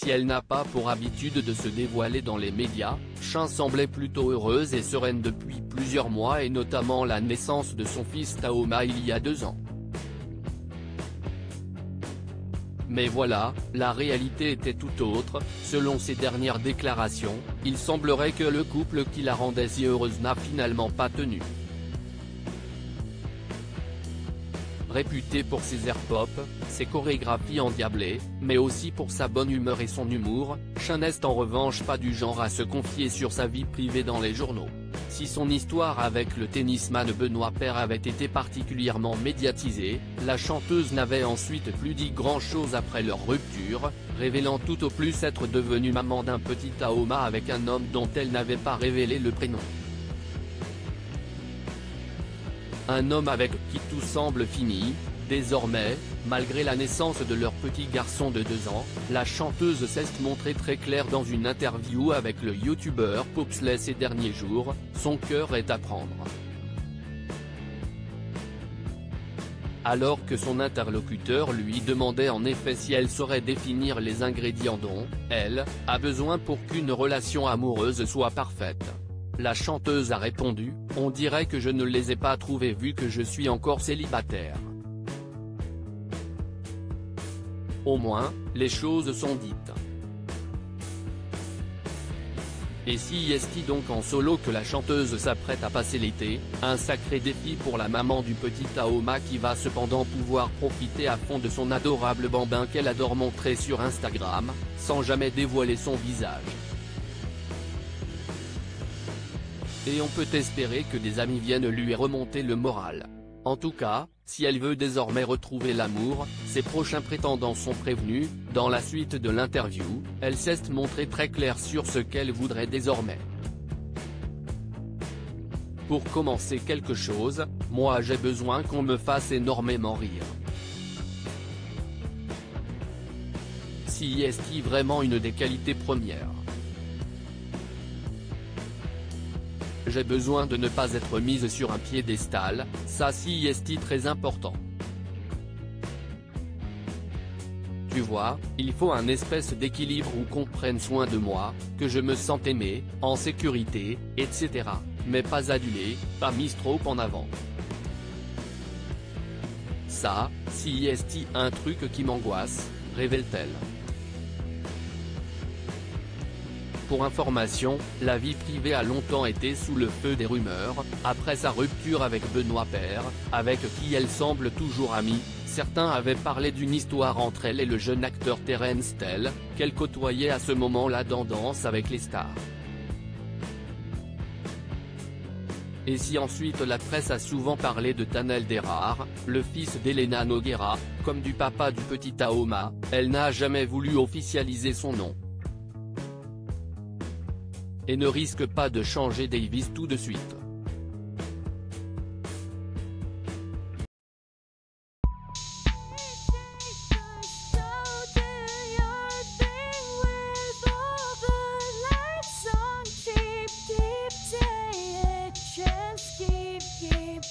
si elle n'a pas pour habitude de se dévoiler dans les médias, Chin semblait plutôt heureuse et sereine depuis plusieurs mois et notamment la naissance de son fils Taoma il y a 2 ans. Mais voilà, la réalité était tout autre. Selon ses dernières déclarations, il semblerait que le couple qui la rendait si heureuse n'a finalement pas tenu. Réputée pour ses airs pop, ses chorégraphies endiablées, mais aussi pour sa bonne humeur et son humour, Chin n'est en revanche pas du genre à se confier sur sa vie privée dans les journaux. Si son histoire avec le tennisman Benoît Paire avait été particulièrement médiatisée, la chanteuse n'avait ensuite plus dit grand-chose après leur rupture, révélant tout au plus être devenue maman d'un petit Taoma avec un homme dont elle n'avait pas révélé le prénom. Un homme avec qui tout semble fini. Désormais, malgré la naissance de leur petit garçon de 2 ans, la chanteuse s'est montrée très claire dans une interview avec le youtubeur Popsley ces derniers jours, son cœur est à prendre. Alors que son interlocuteur lui demandait en effet si elle saurait définir les ingrédients dont elle a besoin pour qu'une relation amoureuse soit parfaite. La chanteuse a répondu « On dirait que je ne les ai pas trouvés vu que je suis encore célibataire. Au moins, les choses sont dites. » Et si est-il donc en solo que la chanteuse s'apprête à passer l'été, un sacré défi pour la maman du petit Taoma qui va cependant pouvoir profiter à fond de son adorable bambin qu'elle adore montrer sur Instagram, sans jamais dévoiler son visage. Et on peut espérer que des amis viennent lui remonter le moral. En tout cas, si elle veut désormais retrouver l'amour, ses prochains prétendants sont prévenus. Dans la suite de l'interview, elle s'est montrée très claire sur ce qu'elle voudrait désormais. Pour commencer quelque chose, moi j'ai besoin qu'on me fasse énormément rire. Si est-il vraiment une des qualités premières? J'ai besoin de ne pas être mise sur un piédestal, ça si est très important. Tu vois, il faut un espèce d'équilibre où qu'on prenne soin de moi, que je me sente aimée, en sécurité, etc. Mais pas adulée, pas mise trop en avant. Ça, si est un truc qui m'angoisse, révèle-t-elle. Pour information, la vie privée a longtemps été sous le feu des rumeurs, après sa rupture avec Benoît Paire, avec qui elle semble toujours amie. Certains avaient parlé d'une histoire entre elle et le jeune acteur Terence Tell, qu'elle côtoyait à ce moment-là dans Danse avec les stars. Et si ensuite la presse a souvent parlé de Tanel Derrar, le fils d'Elena Nogueira, comme du papa du petit Taoma, elle n'a jamais voulu officialiser son nom. Et ne risque pas de changer Davis tout de suite. Keep